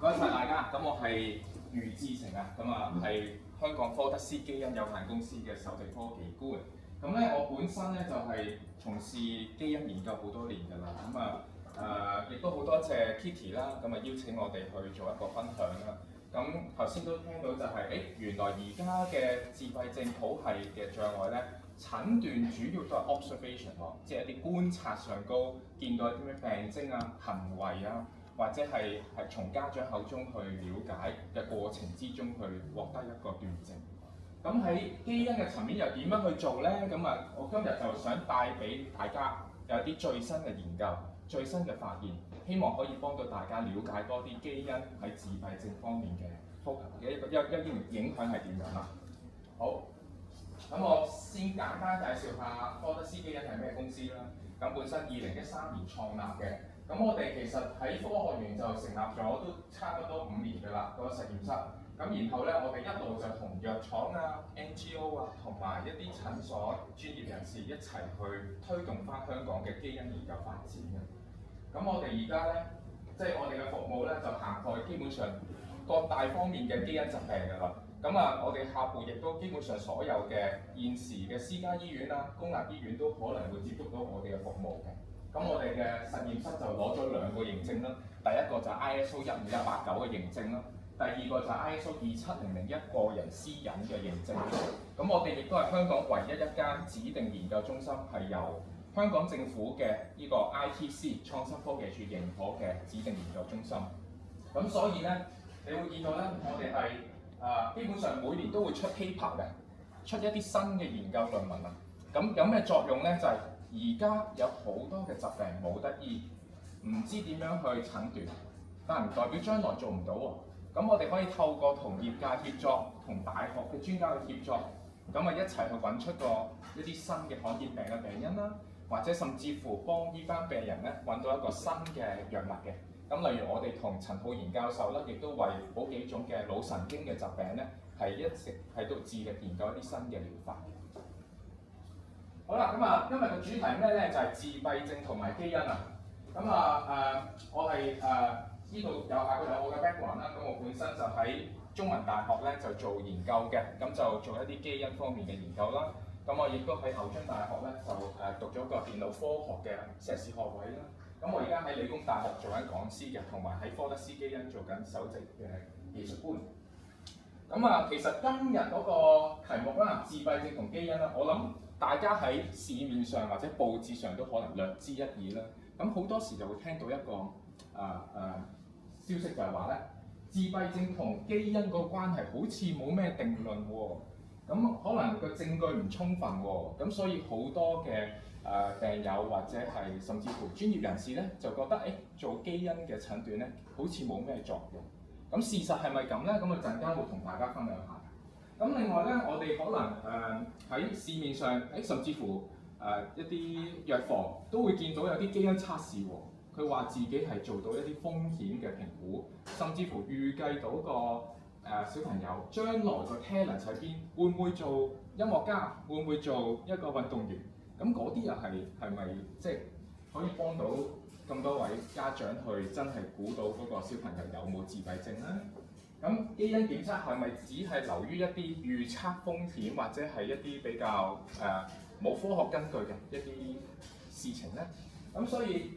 該晒大家。咁我係余志成啊，咁啊係香港科德斯基因有限公司嘅首席科技官。咁咧我本身咧就係從事基因研究好多年㗎啦。咁亦都好多謝 Kitty 啦，咁邀請我哋去做一個分享啦。咁頭先都聽到就係、原來而家嘅自閉症譜系嘅障礙咧，診斷主要都係 observation 喎，即係一啲觀察上高見到啲咩病徵啊、行為啊，或者係從家長口中去了解嘅過程之中去獲得一個斷症。咁喺基因嘅層面又點樣去做咧？我今日就想帶俾大家有啲最新嘅研究、最新嘅發現，希望可以幫到大家了解多啲基因喺自閉症方面嘅影響係點樣啦。好，咁我先簡單介紹下科德斯基因係咩公司啦。咁本身2013年創立嘅，咁我哋其實喺科學園就成立咗都差唔多5年㗎啦，個實驗室。咁然後咧，我哋一路就同藥廠啊、NGO 啊，同埋一啲診所專業人士一齊去推動翻香港嘅基因研究發展嘅。咁我哋而家咧，即係我哋嘅服務咧，就涵蓋基本上各大方面嘅基因疾病㗎啦。我哋客戶亦都基本上所有嘅現時嘅私家醫院啦、公立醫院都可能會接觸到我哋嘅服務嘅。咁我哋嘅實驗室就攞咗2個認證啦，第一個就係 ISO 15189嘅認證啦。第二個就係 ISO 27001個人私隱嘅認證。咁我哋亦都係香港唯一一間指定研究中心係由香港政府嘅呢個 ITC 創新科技署認可嘅指定研究中心。咁所以咧，你會見到咧，我哋係基本上每年都會出 paper 嘅，出一啲新嘅研究論文啊。咁有咩作用咧？就係而家有好多嘅疾病冇得醫，唔知點樣去診斷，但唔代表將來做唔到喎。咁我哋可以透過同業界協作，同大學嘅專家去協作，一齊去揾出一啲新嘅罕見病嘅病因啦，或者甚至乎幫呢班病人咧揾到一個新嘅藥物嘅。例如我哋同陳浩然教授咧，亦都為好幾種嘅腦神經嘅疾病咧，係一直喺度致力研究一啲新嘅療法。好啦，今日嘅主題係咩咧？就係自閉症同埋基因啊。我係呢度有下個有我嘅 background 啦。我本身就喺中文大學咧就做研究嘅，就做一啲基因方面嘅研究啦。我亦都喺牛津大學咧就讀咗個電腦科學嘅碩士學位啦。我而家喺理工大學做緊講師嘅，同埋喺科德斯基因做緊首席嘅技術官。其實今日嗰個題目啦，自閉症同基因啦，我諗大家喺市面上或者報紙上都可能略知一二啦。好多時就會聽到一個消息就係話咧，自閉症同基因個關係好似冇咩定論喎。可能個證據唔充分喎。所以好多嘅病友或者係甚至乎專業人士咧，就覺得做基因嘅診斷咧，好似冇咩作用。事實係咪咁咧？陣間會同大家分享下。另外咧，我哋可能喺市面上甚至乎一啲藥房都會見到有啲基因測試喎。佢話自己係做到一啲風險嘅評估，甚至乎預計到個小朋友將來個 talent 喺邊，會唔會做音樂家，會唔會做一個運動員？嗰啲又係咪即係可以幫到咁多位家長去真係估到嗰個小朋友有冇自閉症咧？基因檢測係咪只係流於一啲預測風險，或者係一啲比較冇科學根據嘅一啲事情咧？所以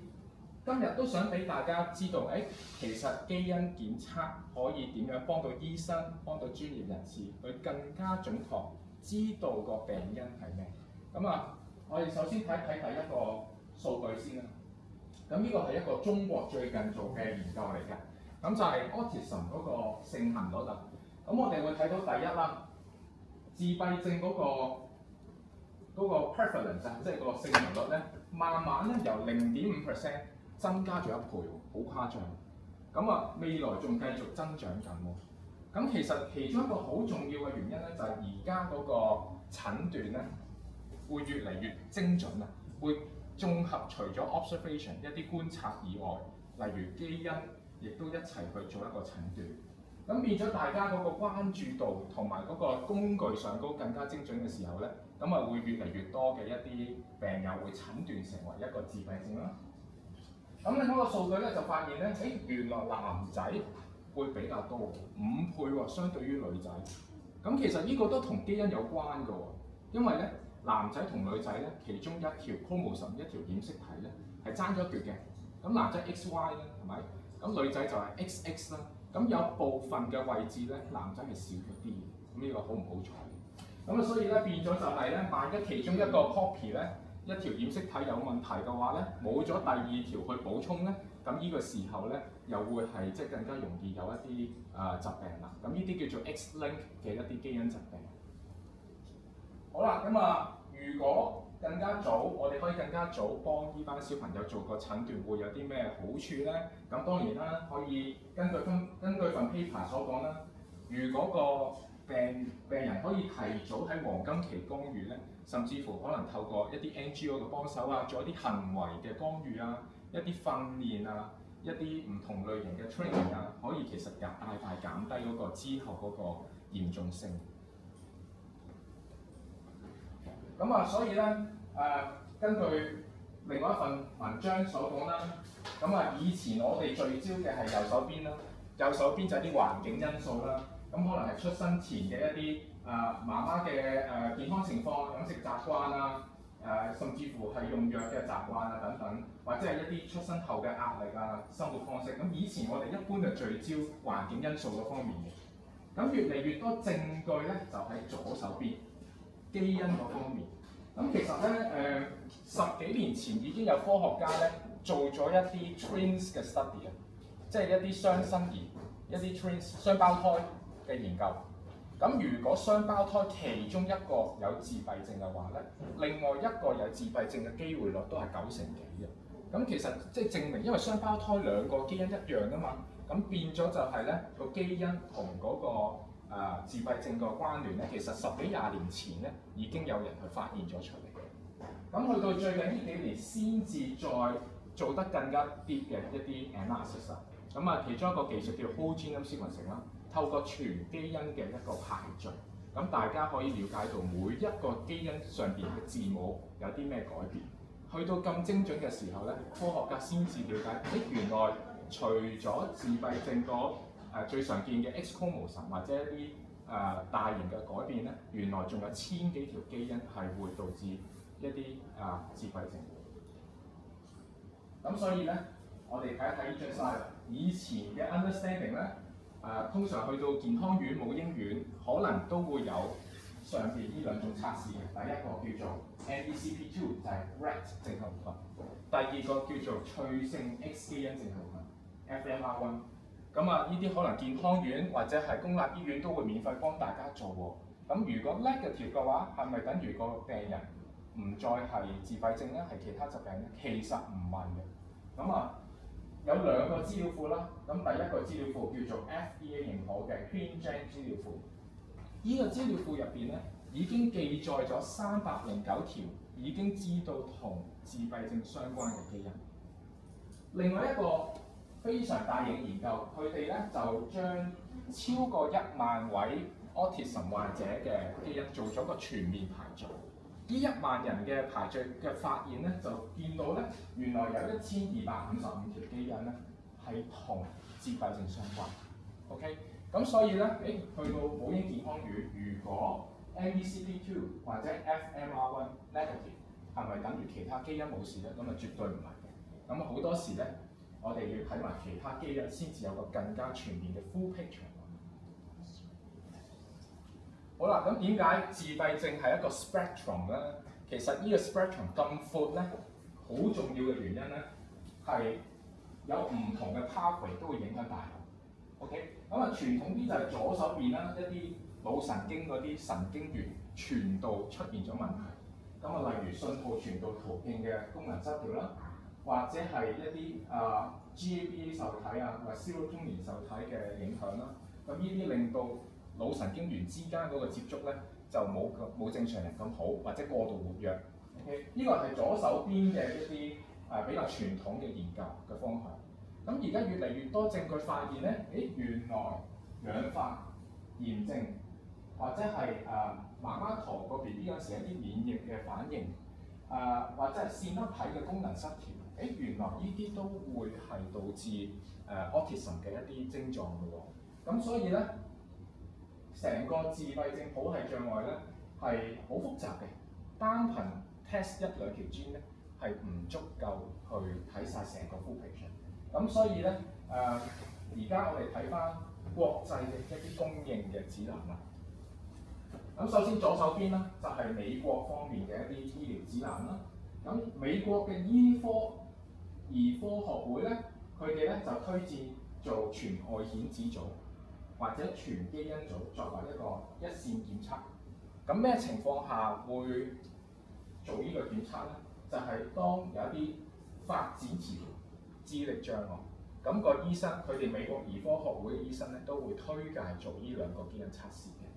今日都想俾大家知道，其實基因檢測可以點樣幫到醫生、幫到專業人士去更加準確知道個病因係咩？我哋首先睇第一個數據先啦。呢個係一個中國最近做嘅研究嚟嘅，就係 autism 嗰個盛行率啦。我哋會睇到第一啦，自閉症嗰個 prevalence 即係個盛行率咧，慢慢咧由0.5% 增加咗1倍，好誇張。未來仲繼續增長緊喎。其實其中一個好重要嘅原因咧，就係而家嗰個診斷咧會越嚟越精準啊，會綜合除咗 observation 一啲觀察以外，例如基因，亦都一齊去做一個診斷。變咗大家嗰個關注度同埋嗰個工具上高更加精準嘅時候咧，會越嚟越多嘅一啲病友會診斷成為一個自閉症啦。另外一個數據咧就發現咧，原來男仔會比較多，5倍喎，相對於女仔。咁其實呢個都同基因有關㗎喎，因為咧男仔同女仔咧其中一條 chromosome 一條染色體咧係爭咗一橛嘅。咁男仔 XY 咧係咪？咁女仔就係 XX 啦。咁有部分嘅位置咧男仔係少咗啲嘅。咁呢個好唔好彩？咁啊，所以咧變咗就係咧，萬一其中一個 copy 咧一條染色體有問題嘅話咧，冇咗第二條去補充咧，咁呢個時候咧又會係即係更加容易有一啲疾病啦。咁呢啲叫做 X-link 嘅一啲基因疾病。好啦，咁啊，如果更加早，我哋可以更加早幫呢班小朋友做個診斷，會有啲咩好處咧？咁當然啦，可以根據份 paper 所講啦，如果個病人可以提早喺黃金期干預咧，甚至乎可能透過一啲 NGO 嘅幫手啊，做一啲行為嘅干預啊，一啲訓練啊，一啲唔同類型嘅 training 啊，可以其實大大減低嗰個之後嗰個嚴重性。咁啊，所以咧根據另外一份文章所講啦，咁啊以前我哋聚焦嘅係右手邊啦，右手邊就係啲環境因素啦。咁可能係出生前嘅一啲媽媽嘅健康情況、飲食習慣啊，甚至乎係用藥嘅習慣啊等等，或者係一啲出生後嘅壓力啊、生活方式。咁以前我哋一般就聚焦環境因素嗰方面嘅，咁越嚟越多證據咧就喺左手邊基因嗰方面。咁其實咧10幾年前已經有科學家咧做咗一啲 twins 嘅 study 啊，即係一啲雙生兒、一啲 twins 雙胞胎嘅研究。咁如果雙胞胎其中一個有自閉症嘅話咧，另外一個有自閉症嘅機會率都係9成幾嘅。咁其實即係證明，因為雙胞胎兩個基因一樣㗎嘛，咁變咗就係咧個基因同嗰個自閉症個關聯咧，其實10幾20年前咧已經有人去發現咗出嚟嘅。咁去到最近呢幾年先至再做得更加 deep 嘅一啲 analysis 啊。咁啊，其中一個技術叫 whole genome sequencing 啦，透過全基因嘅一個排序，咁大家可以了解到每一個基因上邊嘅字母有啲咩改變。去到咁精準嘅時候咧，科學家先至了解，原來除咗自閉症最常見嘅 X chromosome 或者一啲大型嘅改變咧，原來仲有1000幾條基因係會導致一啲自閉症。咁所以咧，我哋睇一睇呢張 slide。以前嘅 understanding 咧，通常去到健康院、母嬰院，可能都會有上邊呢兩種測試嘅。第一個叫做 MECP2，就係 Rett 症候群；第二個叫做脆性 X 基因症候群 FMR1。咁啊，呢啲可能健康院或者係公立醫院都會免費幫大家做喎。咁如果 negative 嘅話，係咪等於個病人唔再係自閉症咧，係其他疾病咧？其實唔係嘅。咁啊，有兩個資料庫啦。咁第一個資料庫叫做 FDA 認可嘅 ClinGen 資料庫。呢個資料庫入邊咧，已經記載咗309條已經知道同自閉症相關嘅基因。另外一個非常大型研究，佢哋咧就將超過1萬位 autism 患者嘅基因做咗個全面排序。呢1萬人嘅排序嘅發現咧，就見到咧，原來有1255條基因咧係同自閉症相關。OK， 咁所以咧，去到母嬰健康院，如果 MECP2 或者 FMR1 negative， 係咪等於其他基因冇事咧？咁啊絕對唔係嘅。咁好多時咧，我哋要睇埋其他基因先至有個更加全面嘅 full picture。好啦，咁點解自閉症係一個 spectrum 咧？其實呢個 spectrum 咁闊咧，好重要嘅原因咧係有唔同嘅 pathway 都會影響大腦。OK， 咁啊傳統啲就係左手邊啦，一啲腦神經嗰啲神經元傳導出現咗問題。咁啊，例如信號傳導途徑嘅功能失調啦，或者係一啲GABA 受體啊，或者 serotonin 受體嘅影響啦。咁呢啲令到腦神經元之間嗰個接觸咧就冇正常人咁好，或者過度活躍。OK， 呢個係左手邊嘅一啲比較傳統嘅研究嘅方向。咁而家越嚟越多證據發現咧，原來氧化、炎症或者係媽媽陀個 BB 嗰時一啲免疫嘅反應，或者係線粒體嘅功能失調，原來呢啲都會係導致autism 嘅一啲症狀嘅喎。咁所以咧，成個自閉症譜系障礙咧係好複雜嘅，單憑 test 一兩條 gene 咧係唔足夠去睇晒成個 full picture。咁所以咧而家我哋睇翻國際嘅一啲公認嘅指南啦。咁首先左手邊啦，就係美國方面嘅一啲醫療指南啦。咁美國嘅醫科兒科學會咧，佢哋咧就推薦做全外顯子組或者全基因組作為一個一線檢測。咁咩情況下會做呢個檢測咧？就係當有一啲發展遲緩、智力障礙，咁個醫生佢哋美國兒科學會嘅醫生咧都會推介做呢兩個基因測試嘅。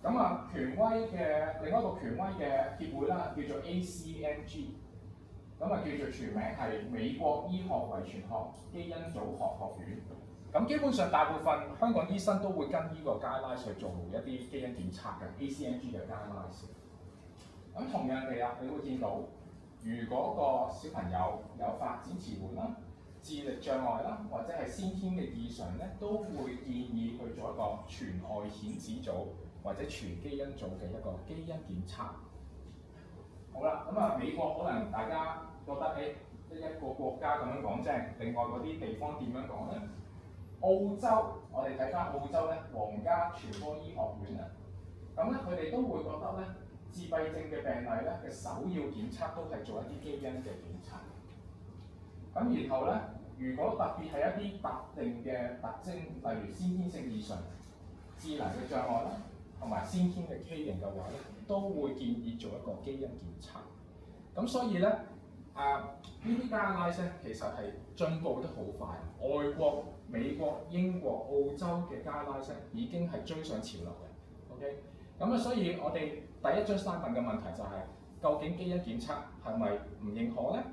咁啊，權威嘅另一個權威嘅協會啦，叫做 ACMG， 咁啊叫做全名係美國醫學遺傳學基因組學學院。咁基本上大部分香港醫生都會跟呢個 guideline 去做一啲基因檢測嘅 ACMG 嘅 guideline。咁同樣地啊，你會見到，如果個小朋友有發展遲緩啦、智力障礙啦，或者係先天嘅異常咧，都會建議去做一個全外顯子組或者全基因組嘅一個基因檢測。好啦，咁啊美國可能大家覺得一個國家咁樣講啫，另外嗰啲地方點樣講咧？澳洲我哋睇翻澳洲咧，皇家傳科醫學院啊，咁咧佢哋都會覺得咧，自閉症嘅病例咧嘅首要檢測都係做一啲基因嘅檢測。咁然後咧，如果特別係一啲特定嘅特徵，例如先天性異常、智能嘅障礙啦，同埋先天嘅畸形嘅話咧，都會建議做一個基因檢測。咁所以咧，呢啲 guidelines 咧其實係進步得好快。外國、美國、英國、澳洲嘅 guidelines 已經係追上潮流嘅。OK， 咁啊，所以我哋第一張三問嘅問題就係、究竟基因檢測係咪唔認可咧？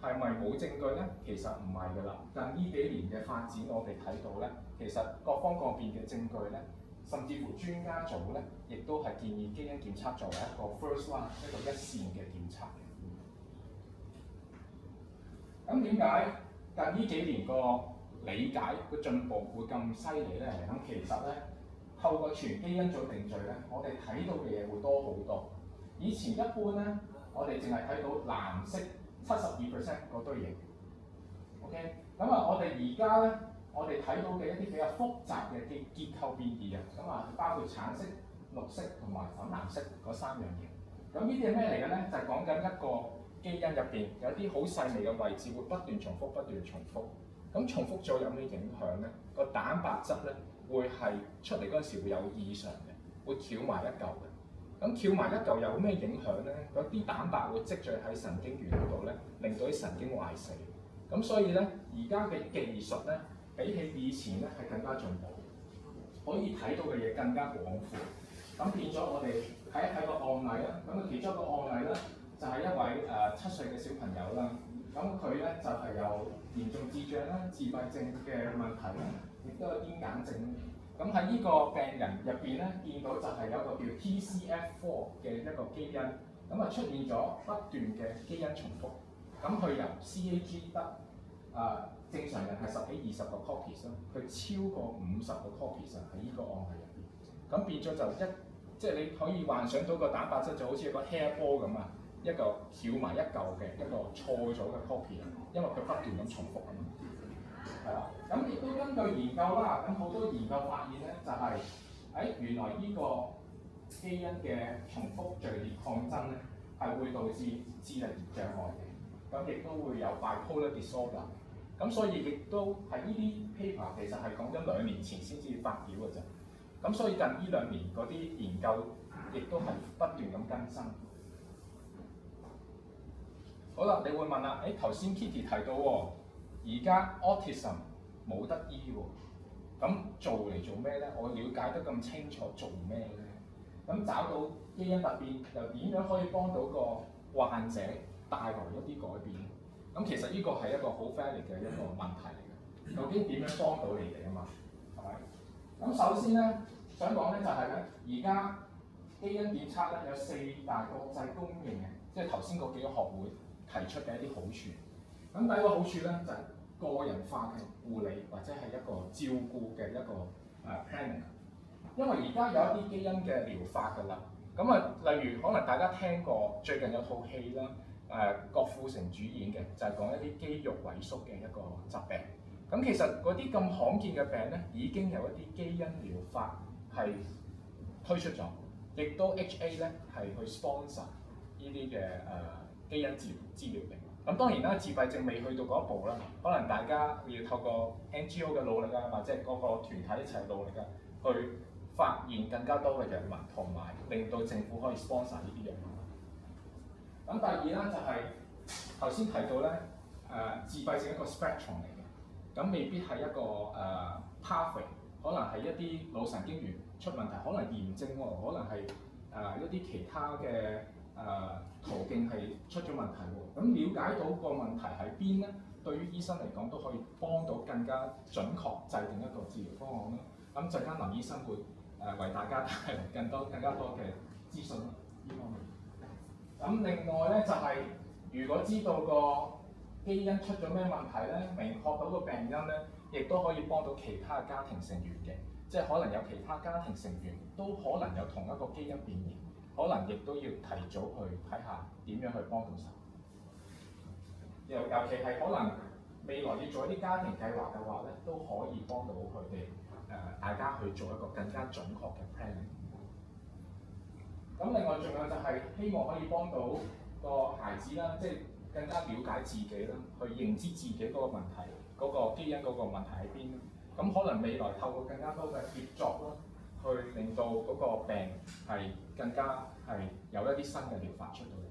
係咪冇證據咧？其實唔係㗎啦。近呢幾年嘅發展，我哋睇到咧，其實各方各面嘅證據咧，甚至乎專家組咧，亦都係建議基因檢測作為一個 first line 一個一線嘅檢測嘅。咁點解近呢幾年個理解個進步會咁犀利咧？咁其實咧，透過全基因組定序咧，我哋睇到嘅嘢會多好多。以前一般咧，我哋淨係睇到藍色72% 嗰堆嘢。OK， 咁啊，我哋而家咧，我哋睇到嘅一啲比較複雜嘅結構變異啊，咁啊，包括橙色、綠色同埋粉藍色嗰三樣嘢。咁呢啲係咩嚟嘅咧？就係講緊一個基因入邊有啲好細微嘅位置會不斷重複、不斷重複。咁重複咗有咩影響咧？個蛋白質咧會係出嚟嗰陣時會有異常嘅，會翹埋一嚿嘅。咁翹埋一嚿有咩影響咧？嗰啲蛋白會積聚喺神經元嗰度咧，令到啲神經壞死。咁所以咧，而家嘅技術咧，比起以前咧係更加進步，可以睇到嘅嘢更加廣闊。咁變咗我哋睇一睇個案例啦。咁啊，其中一個案例咧就係一位7歲嘅小朋友啦。咁佢咧就係有嚴重智障啦、自閉症嘅問題啦，亦都有癲癇症。咁喺呢個病人入邊咧，見到就係有一個叫 TCF4 嘅一個基因，咁啊出現咗不斷嘅基因重複。咁佢由 CAG 得正常人係10幾20個 copies 啦，佢超過50個 copies 喺呢個案例入邊。咁變咗就即係你可以幻想到個蛋白質就好似一個 hairball 咁啊，一個翹埋一嚿嘅一個錯咗嘅 copy， 因為佢不斷咁重複啊嘛。係啦，咁亦都根據研究啦，咁好多研究發現咧，就係原來呢個基因嘅重複序列抗爭咧，係會導致智力障礙嘅，咁亦都會有 bipolar disorder。咁所以亦都係呢啲 paper 其實係講緊2年前先至發表嘅啫。咁所以近呢2年嗰啲研究亦都係不斷咁更新。好啦，你會問啦，頭先 Kitty 提到喎，而家 autism 冇得醫喎，咁做嚟做咩咧？我了解得咁清楚，做咩咧？咁找到基因突變又點樣可以幫到個患者帶來一啲改變？咁其實呢個係一個好 valid 嘅一個問題嚟嘅。究竟點樣幫到你哋啊嘛？係咪？咁首先咧，想講咧就係咧，而家基因檢測咧有4大國際公認嘅，即係頭先嗰幾個學會提出嘅一啲好處。咁第一個好處咧就係個人化嘅護理或者係一個照顧嘅一個planning。因為而家有一啲基因嘅療法㗎啦，咁例如可能大家聽過最近有套戲啦，郭富城主演嘅就係講一啲肌肉萎縮嘅一個疾病。咁其實嗰啲咁罕見嘅病咧，已經有一啲基因療法係推出咗，亦都 HA 咧係去 sponsor 呢啲嘅基因治療病。咁當然啦，自閉症未去到嗰一步啦，可能大家要透過 NGO 嘅努力啊，或者嗰個團體一齊努力啊，去發現更加多嘅藥物，同埋令到政府可以 sponsor 呢啲藥物。咁第二咧就係頭先提到咧，自閉症一個 spectrum 嚟嘅，咁未必係一個pathway， 可能係一啲腦神經元出問題，可能炎症喎，可能係一啲其他嘅途徑係出咗問題喎。咁了解到個問題喺邊咧，對於醫生嚟講都可以幫到更加準確制定一個治療方案啦。咁陣間林醫生會為大家帶來更加多嘅資訊啦，呢方面。咁另外咧就係、如果知道個基因出咗咩問題咧，明確到個病因咧，亦都可以幫到其他家庭成員嘅，即係可能有其他家庭成員都可能有同一個基因變異，可能亦都要提早去睇下點樣去幫到手。尤其係可能未來要做一啲家庭計劃嘅話咧，都可以幫到佢哋大家去做一個更加準確嘅 planning。咁另外仲有就係希望可以幫到個孩子啦，即係更加了解自己啦，去認知自己嗰個問題，嗰個基因嗰個問題喺邊。咁可能未來透過更加多嘅協作啦，去令到嗰個病係更加係有一啲新嘅療法出到嚟。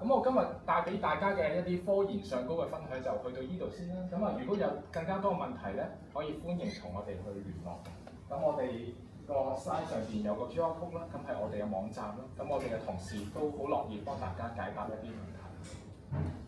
咁我今日帶俾大家嘅一啲科研上高嘅分享就去到呢度先啦。咁如果有更加多問題咧，可以歡迎同我哋去聯絡。咁我哋個 slide 上邊有個 QR code 啦，咁係我哋嘅網站啦。咁我哋嘅同事都好樂意幫大家解答一啲問題。